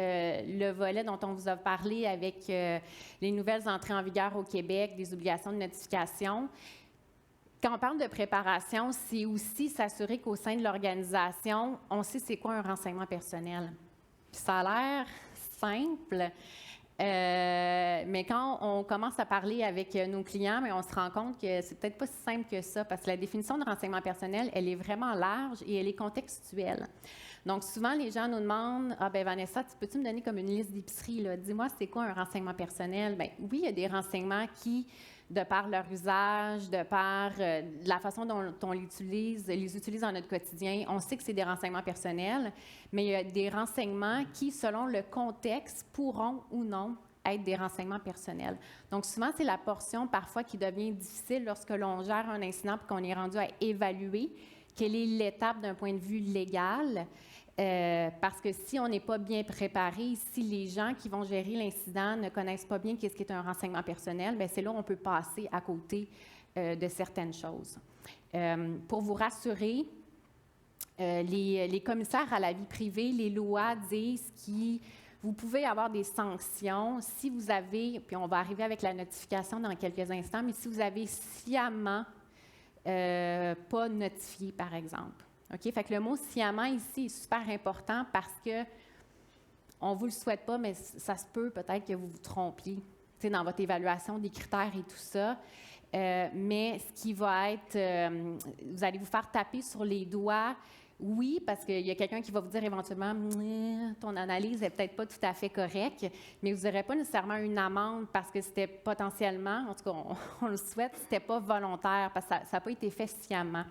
le volet dont on vous a parlé avec les nouvelles entrées en vigueur au Québec, des obligations de notification. Quand on parle de préparation, c'est aussi s'assurer qu'au sein de l'organisation, on sait c'est quoi un renseignement personnel. Puis ça a l'air simple, mais quand on commence à parler avec nos clients, mais on se rend compte que c'est peut-être pas si simple que ça, parce que la définition de renseignement personnel, elle est vraiment large et elle est contextuelle. Donc, souvent, les gens nous demandent « Ah, ben Vanessa, peux-tu me donner comme une liste d'épicerie, là? Dis-moi, c'est quoi un renseignement personnel? » Bien, oui, il y a des renseignements qui, de par leur usage, de par la façon dont on les utilise dans notre quotidien, on sait que c'est des renseignements personnels, mais il y a des renseignements qui, selon le contexte, pourront ou non être des renseignements personnels. Donc, souvent, c'est la portion parfois qui devient difficile lorsque l'on gère un incident et qu'on est rendu à évaluer quelle est l'étape d'un point de vue légal. Parce que si on n'est pas bien préparé, si les gens qui vont gérer l'incident ne connaissent pas bien qu'est-ce qui est un renseignement personnel, bien, c'est là où on peut passer à côté de certaines choses. Pour vous rassurer, les commissaires à la vie privée, les lois disent vous pouvez avoir des sanctions si vous avez, puis on va arriver avec la notification dans quelques instants, mais si vous avez sciemment pas notifié, par exemple. OK? Fait que le mot sciemment ici est super important parce que on ne vous le souhaite pas, mais ça se peut peut-être que vous vous trompiez dans votre évaluation des critères et tout ça. Mais ce qui va être, vous allez vous faire taper sur les doigts, oui, parce qu'il y a quelqu'un qui va vous dire éventuellement, ton analyse n'est peut-être pas tout à fait correcte, mais vous n'aurez pas nécessairement une amende parce que c'était potentiellement, en tout cas, on le souhaite, c'était pas volontaire parce que ça n'a pas été fait sciemment.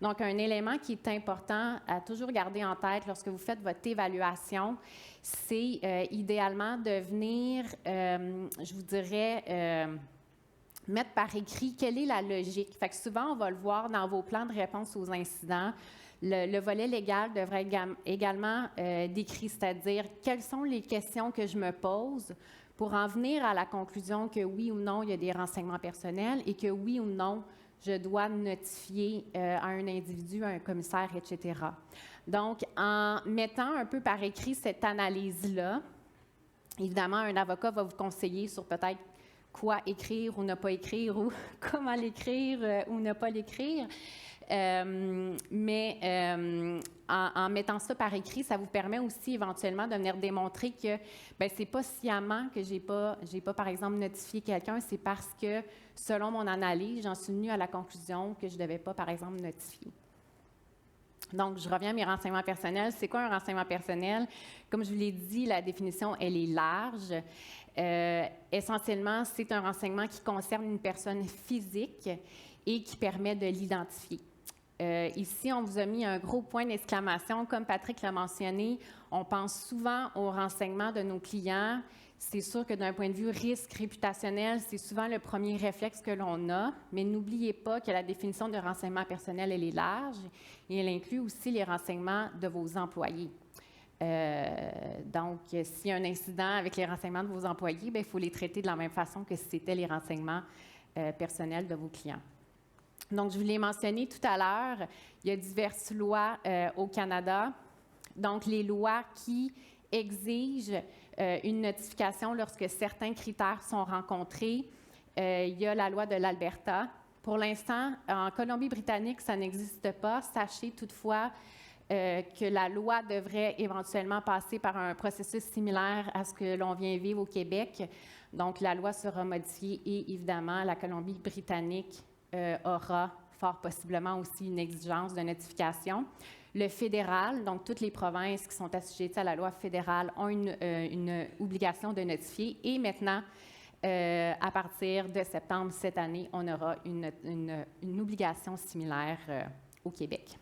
Donc, un élément qui est important à toujours garder en tête lorsque vous faites votre évaluation, c'est idéalement de venir, je vous dirais, mettre par écrit quelle est la logique. Fait que souvent, on va le voir dans vos plans de réponse aux incidents. Le volet légal devrait également décrit, c'est-à-dire quelles sont les questions que je me pose pour en venir à la conclusion que oui ou non, il y a des renseignements personnels et que oui ou non, je dois notifier à un individu, à un commissaire, etc. Donc, en mettant un peu par écrit cette analyse-là, évidemment, un avocat va vous conseiller sur peut-être quoi écrire ou ne pas écrire ou comment l'écrire ou ne pas l'écrire. Mais en mettant ça par écrit, ça vous permet aussi éventuellement de venir démontrer que c'est pas sciemment que j'ai pas par exemple notifié quelqu'un, c'est parce que selon mon analyse, j'en suis venue à la conclusion que je devais pas par exemple notifier. Donc, je reviens à mes renseignements personnels. C'est quoi un renseignement personnel? Comme je vous l'ai dit, la définition, elle est large. Essentiellement, c'est un renseignement qui concerne une personne physique et qui permet de l'identifier. Ici, on vous a mis un gros point d'exclamation. Comme Patrick l'a mentionné, on pense souvent aux renseignements de nos clients. C'est sûr que d'un point de vue risque réputationnel, c'est souvent le premier réflexe que l'on a, mais n'oubliez pas que la définition de renseignement personnel, elle est large et elle inclut aussi les renseignements de vos employés. Donc, s'il y a un incident avec les renseignements de vos employés, il faut les traiter de la même façon que si c'était les renseignements personnels de vos clients. Donc, je vous l'ai mentionné tout à l'heure, il y a diverses lois au Canada. Donc, les lois qui exigent une notification lorsque certains critères sont rencontrés. Il y a la loi de l'Alberta. Pour l'instant, en Colombie-Britannique, ça n'existe pas. Sachez toutefois que la loi devrait éventuellement passer par un processus similaire à ce que l'on vient vivre au Québec. Donc, la loi sera modifiée et, évidemment, la Colombie-Britannique aura fort possiblement aussi une exigence de notification. Le fédéral, donc toutes les provinces qui sont assujetties à la loi fédérale ont une obligation de notifier. Et maintenant, à partir de septembre cette année, on aura une obligation similaire au Québec.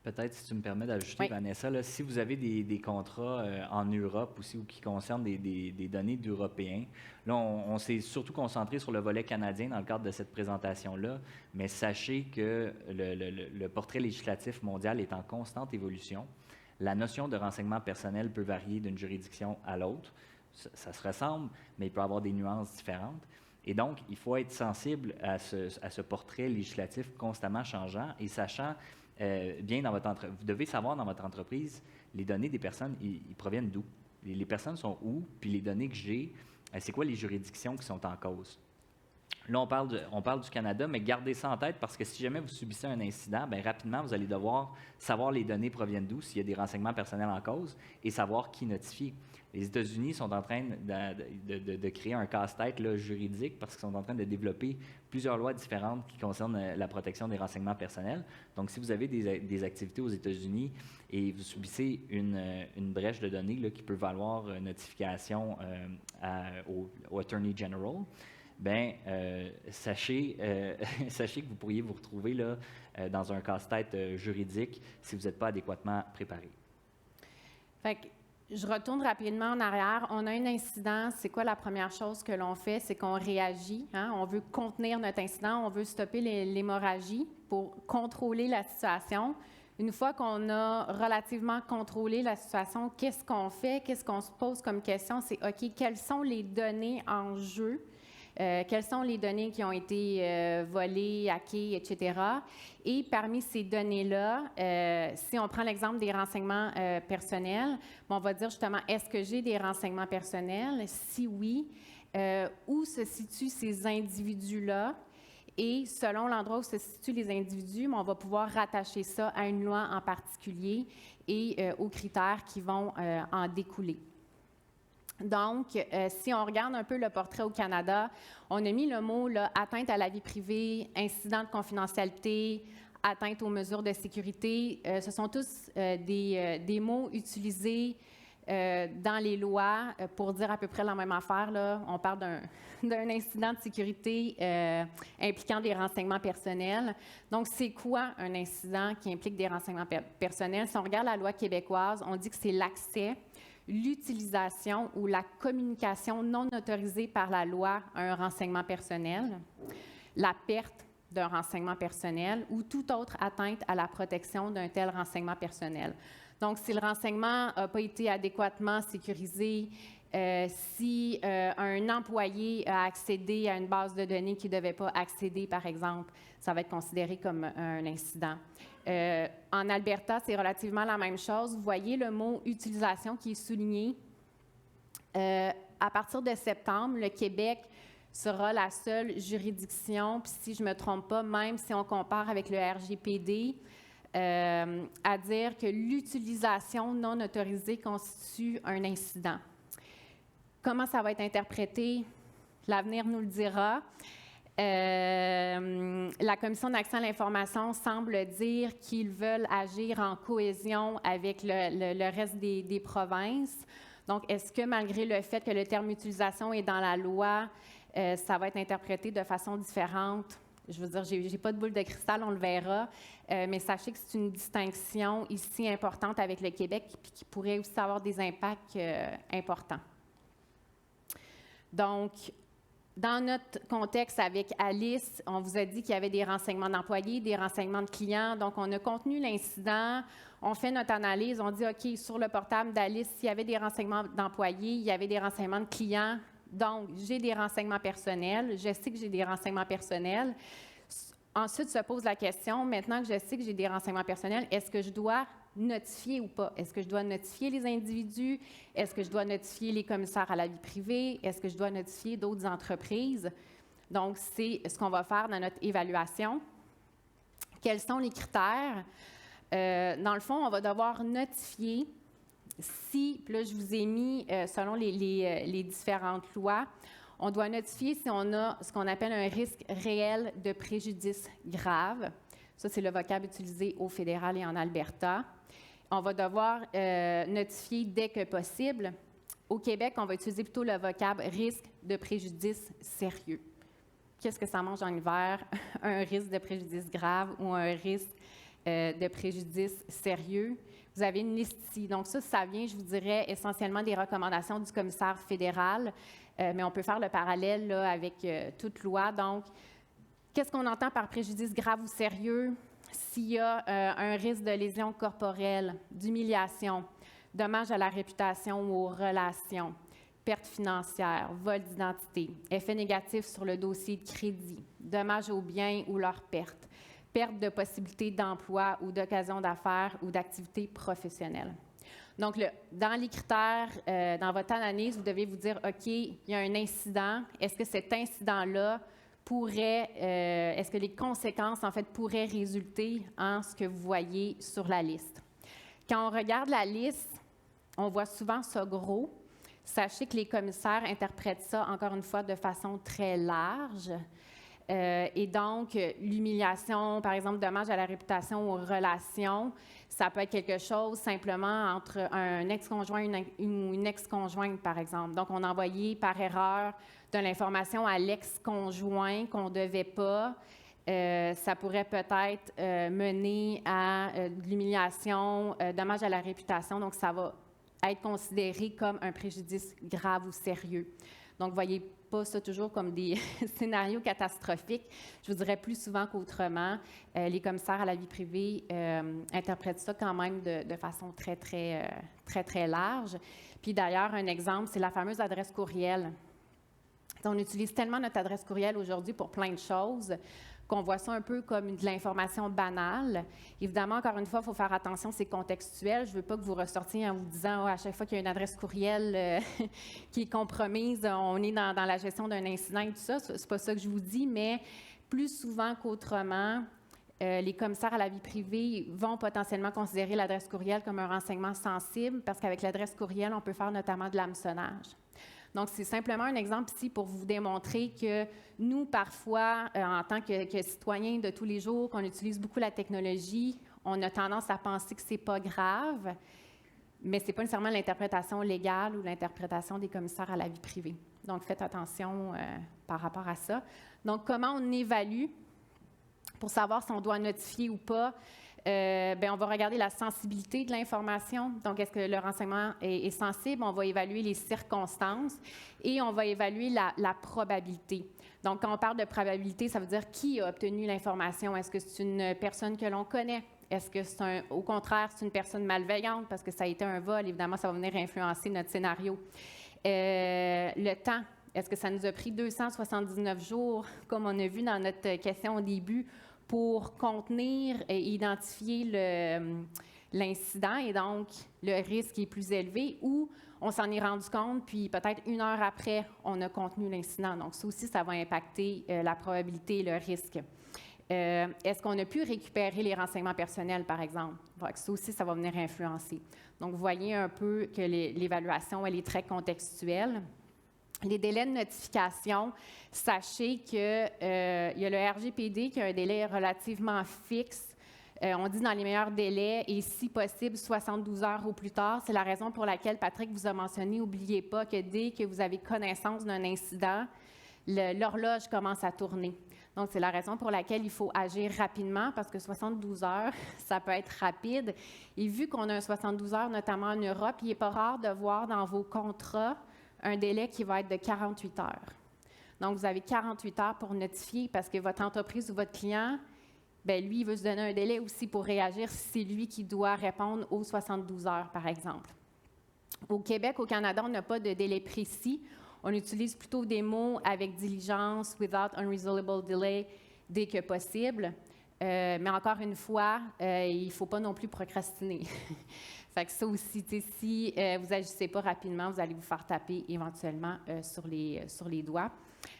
Peut-être, si tu me permets d'ajouter, Oui. Vanessa, là, si vous avez des contrats en Europe aussi ou qui concernent des données d'Européens, là, on s'est surtout concentré sur le volet canadien dans le cadre de cette présentation-là, mais sachez que le portrait législatif mondial est en constante évolution. La notion de renseignement personnel peut varier d'une juridiction à l'autre. Ça se ressemble, mais il peut y avoir des nuances différentes. Et donc, il faut être sensible à ce portrait législatif constamment changeant et sachant bien vous devez savoir dans votre entreprise, les données des personnes, ils proviennent d'où? Les personnes sont où? Puis les données que j'ai, c'est quoi les juridictions qui sont en cause? Là, on parle du Canada, mais gardez ça en tête parce que si jamais vous subissez un incident, bien, rapidement, vous allez devoir savoir les données proviennent d'où, s'il y a des renseignements personnels en cause, et savoir qui notifie. Les États-Unis sont en train de créer un casse-tête là, juridique parce qu'ils sont en train de développer plusieurs lois différentes qui concernent la protection des renseignements personnels. Donc, si vous avez des activités aux États-Unis et vous subissez une brèche de données là, qui peut valoir notification au Attorney General, bien, sachez que vous pourriez vous retrouver là, dans un casse-tête juridique si vous n'êtes pas adéquatement préparé. Fait que je retourne rapidement en arrière. On a un incident. C'est quoi la première chose que l'on fait? C'est qu'on réagit. Hein? On veut contenir notre incident. On veut stopper l'hémorragie pour contrôler la situation. Une fois qu'on a relativement contrôlé la situation, qu'est-ce qu'on fait? Qu'est-ce qu'on se pose comme question? C'est OK, quelles sont les données en jeu? Quelles sont les données qui ont été volées, hackées, etc. Et parmi ces données-là, si on prend l'exemple des renseignements personnels, on va dire justement, est-ce que j'ai des renseignements personnels? Si oui, où se situent ces individus-là? Et selon l'endroit où se situent les individus, on va pouvoir rattacher ça à une loi en particulier et aux critères qui vont en découler. Donc, si on regarde un peu le portrait au Canada, on a mis le mot là, atteinte à la vie privée, incident de confidentialité, atteinte aux mesures de sécurité. Ce sont tous des mots utilisés dans les lois pour dire à peu près la même affaire. Là. On parle d'un incident de sécurité impliquant des renseignements personnels. Donc, c'est quoi un incident qui implique des renseignements personnels? Si on regarde la loi québécoise, on dit que c'est l'accès, l'utilisation ou la communication non autorisée par la loi à un renseignement personnel, la perte d'un renseignement personnel ou toute autre atteinte à la protection d'un tel renseignement personnel. Donc, si le renseignement n'a pas été adéquatement sécurisé, si un employé a accédé à une base de données qu'il ne devait pas accéder, par exemple, ça va être considéré comme un incident. En Alberta, c'est relativement la même chose. Vous voyez le mot « utilisation » qui est souligné. À partir de septembre, le Québec sera la seule juridiction, puis si je ne me trompe pas, même si on compare avec le RGPD, à dire que l'utilisation non autorisée constitue un incident. Comment ça va être interprété? L'avenir nous le dira. La Commission d'accès à l'information semble dire qu'ils veulent agir en cohésion avec le reste des provinces. Donc, est-ce que malgré le fait que le terme « utilisation » est dans la loi, ça va être interprété de façon différente? Je veux dire, j'ai pas de boule de cristal, on le verra, mais sachez que c'est une distinction ici importante avec le Québec puis qui pourrait aussi avoir des impacts importants. Donc, dans notre contexte avec Alice, on vous a dit qu'il y avait des renseignements d'employés, des renseignements de clients. Donc, on a contenu l'incident, on fait notre analyse, on dit, OK, sur le portable d'Alice, s'il y avait des renseignements d'employés, il y avait des renseignements de clients. Donc, j'ai des renseignements personnels, je sais que j'ai des renseignements personnels. Ensuite, se pose la question, maintenant que je sais que j'ai des renseignements personnels, est-ce que je dois notifier ou pas? Est-ce que je dois notifier les individus? Est-ce que je dois notifier les commissaires à la vie privée? Est-ce que je dois notifier d'autres entreprises? Donc, c'est ce qu'on va faire dans notre évaluation. Quels sont les critères? Dans le fond, on va devoir notifier si, puis là, je vous ai mis, selon les différentes lois, on doit notifier si on a ce qu'on appelle un risque réel de préjudice grave. Ça, c'est le vocable utilisé au fédéral et en Alberta. On va devoir notifier dès que possible. Au Québec, on va utiliser plutôt le vocable risque de préjudice sérieux. Qu'est-ce que ça mange en hiver? Un risque de préjudice grave ou un risque de préjudice sérieux. Vous avez une liste ici. Donc ça vient, je vous dirais, essentiellement des recommandations du commissaire fédéral, mais on peut faire le parallèle là, avec toute loi. Donc, qu'est-ce qu'on entend par préjudice grave ou sérieux? S'il y a un risque de lésion corporelle, d'humiliation, dommage à la réputation ou aux relations, perte financière, vol d'identité, effet négatif sur le dossier de crédit, dommage aux biens ou leur perte, perte de possibilités d'emploi ou d'occasion d'affaires ou d'activités professionnelles. Donc, dans les critères, dans votre analyse, vous devez vous dire, OK, il y a un incident. Est-ce que cet incident-là est-ce que les conséquences, en fait, pourraient résulter en ce que vous voyez sur la liste? Quand on regarde la liste, on voit souvent ça gros. Sachez que les commissaires interprètent ça, encore une fois, de façon très large. Et donc, l'humiliation, par exemple, dommage à la réputation ou aux relations, ça peut être quelque chose simplement entre un ex-conjoint ou une ex-conjointe, par exemple. Donc, on a envoyé par erreur de l'information à l'ex-conjoint qu'on ne devait pas. Ça pourrait peut-être mener à de l'humiliation, dommage à la réputation. Donc, ça va être considéré comme un préjudice grave ou sérieux. Donc, voyez pas ça toujours comme des scénarios catastrophiques. Je vous dirais plus souvent qu'autrement, les commissaires à la vie privée interprètent ça quand même de façon très large. Puis d'ailleurs, un exemple, c'est la fameuse adresse courriel. On utilise tellement notre adresse courriel aujourd'hui pour plein de choses qu'on voit ça un peu comme de l'information banale. Évidemment, encore une fois, il faut faire attention, c'est contextuel. Je ne veux pas que vous ressortiez en vous disant à chaque fois qu'il y a une adresse courriel qui est compromise, on est dans la gestion d'un incident et tout ça. C'est pas ça que je vous dis, mais plus souvent qu'autrement, les commissaires à la vie privée vont potentiellement considérer l'adresse courriel comme un renseignement sensible parce qu'avec l'adresse courriel, on peut faire notamment de l'hameçonnage. Donc, c'est simplement un exemple ici pour vous démontrer que nous, parfois, en tant que citoyens de tous les jours, qu'on utilise beaucoup la technologie, on a tendance à penser que c'est pas grave, mais ce n'est pas nécessairement l'interprétation légale ou l'interprétation des commissaires à la vie privée. Donc, faites attention par rapport à ça. Donc, comment on évalue pour savoir si on doit notifier ou pas? On va regarder la sensibilité de l'information. Donc, est-ce que le renseignement est sensible? On va évaluer les circonstances et on va évaluer la probabilité. Donc, quand on parle de probabilité, ça veut dire qui a obtenu l'information. Est-ce que c'est une personne que l'on connaît? Est-ce que au contraire, c'est une personne malveillante parce que ça a été un vol? Évidemment, ça va venir influencer notre scénario. Le temps. Est-ce que ça nous a pris 279 jours, comme on a vu dans notre question au début, pour contenir et identifier l'incident et donc le risque est plus élevé, ou on s'en est rendu compte, puis peut-être 1 heure après, on a contenu l'incident. Donc, ça aussi, ça va impacter la probabilité et le risque. Est-ce qu'on a pu récupérer les renseignements personnels, par exemple? Ça aussi, ça va venir influencer. Donc, vous voyez un peu que l'évaluation, elle est très contextuelle. Les délais de notification, sachez qu'il y a le RGPD qui a un délai relativement fixe. On dit dans les meilleurs délais et si possible 72 heures au plus tard. C'est la raison pour laquelle Patrick vous a mentionné, n'oubliez pas que dès que vous avez connaissance d'un incident, l'horloge commence à tourner. Donc, c'est la raison pour laquelle il faut agir rapidement parce que 72 heures, ça peut être rapide. Et vu qu'on a un 72 heures, notamment en Europe, il n'est pas rare de voir dans vos contrats un délai qui va être de 48 heures. Donc, vous avez 48 heures pour notifier parce que votre entreprise ou votre client, lui, il veut se donner un délai aussi pour réagir si c'est lui qui doit répondre aux 72 heures, par exemple. Au Québec, au Canada, on n'a pas de délai précis. On utilise plutôt des mots avec diligence, without unreasonable delay, dès que possible. Mais encore une fois, il ne faut pas non plus procrastiner. Fait que ça aussi, si vous n'agissez pas rapidement, vous allez vous faire taper éventuellement sur les doigts.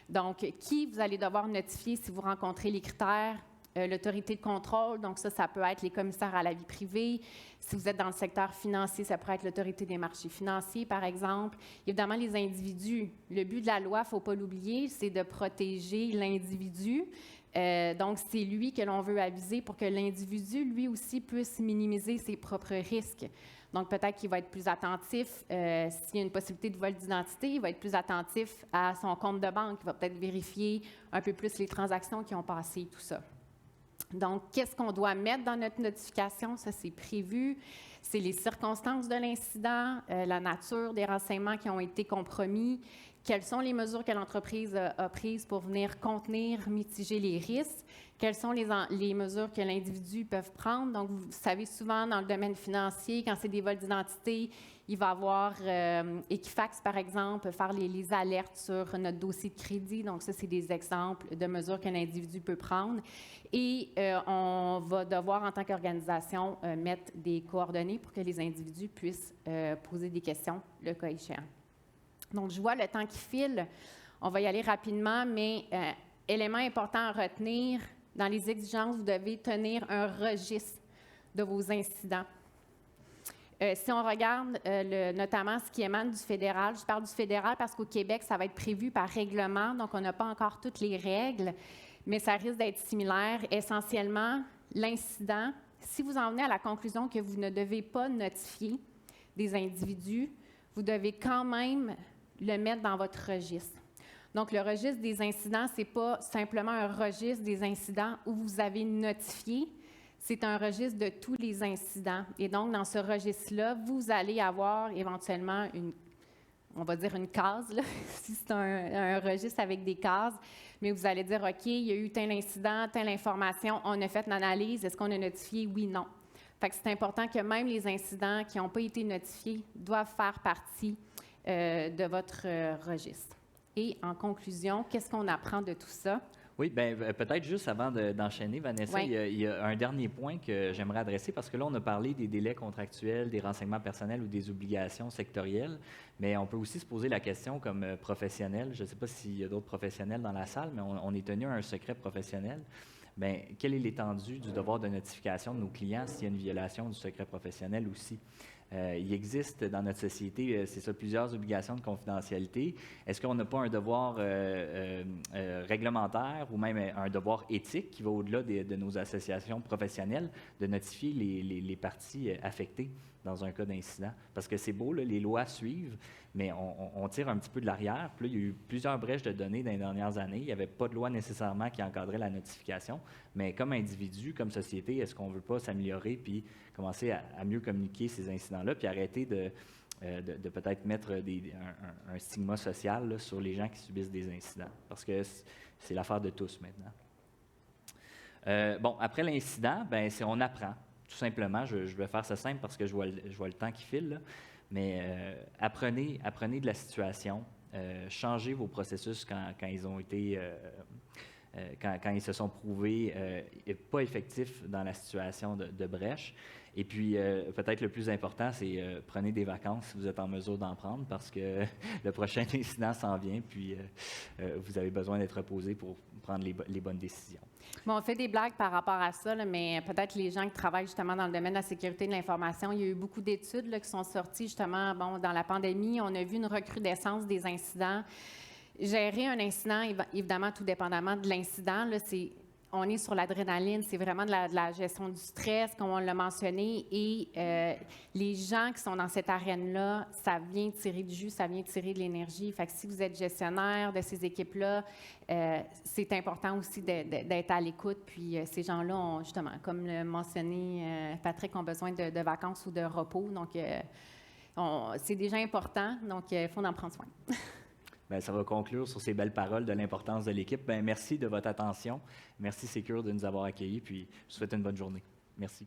Donc, qui vous allez devoir notifier si vous rencontrez les critères? L'autorité de contrôle, donc ça peut être les commissaires à la vie privée. Si vous êtes dans le secteur financier, ça pourrait être l'autorité des marchés financiers, par exemple. Évidemment, les individus. Le but de la loi, il ne faut pas l'oublier, c'est de protéger l'individu. Donc, c'est lui que l'on veut aviser pour que l'individu, lui aussi, puisse minimiser ses propres risques. Donc, peut-être qu'il va être plus attentif. S'il y a une possibilité de vol d'identité, il va être plus attentif à son compte de banque. Il va peut-être vérifier un peu plus les transactions qui ont passé, tout ça. Donc, qu'est-ce qu'on doit mettre dans notre notification? Ça, c'est prévu. C'est les circonstances de l'incident, la nature des renseignements qui ont été compromis, quelles sont les mesures que l'entreprise a prises pour venir contenir, mitiger les risques, quelles sont les mesures que l'individu peut prendre. Donc, vous savez, souvent, dans le domaine financier, quand c'est des vols d'identité, il va y avoir Equifax, par exemple, faire les alertes sur notre dossier de crédit. Donc, ça, c'est des exemples de mesures que l'individu peut prendre. Et on va devoir, en tant qu'organisation, mettre des coordonnées pour que les individus puissent poser des questions, le cas échéant. Donc, je vois le temps qui file. On va y aller rapidement, mais élément important à retenir, dans les exigences, vous devez tenir un registre de vos incidents. Si on regarde notamment ce qui émane du fédéral, je parle du fédéral parce qu'au Québec, ça va être prévu par règlement, donc on n'a pas encore toutes les règles, mais ça risque d'être similaire. Essentiellement, l'incident, si vous en venez à la conclusion que vous ne devez pas notifier des individus, vous devez quand même le mettre dans votre registre. Donc, le registre des incidents, ce n'est pas simplement un registre des incidents où vous avez notifié, c'est un registre de tous les incidents. Et donc, dans ce registre-là, vous allez avoir éventuellement on va dire une case, là, si c'est un registre avec des cases, mais vous allez dire, OK, il y a eu tel incident, telle information, on a fait une analyse, est-ce qu'on a notifié? Oui, non. Fait que c'est important que même les incidents qui n'ont pas été notifiés doivent faire partie de votre registre. Et en conclusion, qu'est-ce qu'on apprend de tout ça? Oui, bien, peut-être juste avant d'enchaîner, Vanessa, Oui. il y a un dernier point que j'aimerais adresser parce que là, on a parlé des délais contractuels, des renseignements personnels ou des obligations sectorielles, mais on peut aussi se poser la question comme professionnel. Je ne sais pas s'il y a d'autres professionnels dans la salle, mais on est tenu à un secret professionnel. Bien, quelle est l'étendue du devoir de notification de nos clients s'il y a une violation du secret professionnel aussi? Il existe dans notre société, c'est ça, plusieurs obligations de confidentialité. Est-ce qu'on n'a pas un devoir réglementaire ou même un devoir éthique qui va au-delà de nos associations professionnelles de notifier les parties affectées dans un cas d'incident? Parce que c'est beau, là, les lois suivent, mais on tire un petit peu de l'arrière. Puis là, il y a eu plusieurs brèches de données dans les dernières années. Il n'y avait pas de loi nécessairement qui encadrait la notification. Mais comme individu, comme société, est-ce qu'on ne veut pas s'améliorer puis commencer à mieux communiquer ces incidents-là, puis arrêter de peut-être mettre un stigma social là, sur les gens qui subissent des incidents? Parce que c'est l'affaire de tous maintenant. Bon, après l'incident, ben, on apprend, tout simplement. Je vais faire ça simple parce que je vois le temps qui file, là. Mais apprenez de la situation, changez vos processus quand ils ont été, quand ils se sont prouvés pas effectifs dans la situation de brèche. Et puis, peut-être le plus important, c'est prenez des vacances si vous êtes en mesure d'en prendre parce que le prochain incident s'en vient, puis vous avez besoin d'être reposé pour prendre les bonnes décisions. Bon, on fait des blagues par rapport à ça, là, mais peut-être les gens qui travaillent justement dans le domaine de la sécurité de l'information, il y a eu beaucoup d'études là, qui sont sorties justement, bon, dans la pandémie, on a vu une recrudescence des incidents. Gérer un incident, évidemment, tout dépendamment de l'incident, là, on est sur l'adrénaline, c'est vraiment de la gestion du stress, comme on l'a mentionné, et les gens qui sont dans cette arène-là, ça vient tirer du jus, ça vient tirer de l'énergie. Fait que si vous êtes gestionnaire de ces équipes-là, c'est important aussi d'être à l'écoute. Puis ces gens-là ont justement, comme le mentionné Patrick, ont besoin de vacances ou de repos. Donc, c'est déjà important, donc il faut en prendre soin. Bien, ça va conclure sur ces belles paroles de l'importance de l'équipe. Bien, merci de votre attention. Merci Secure de nous avoir accueillis, puis je vous souhaite une bonne journée. Merci.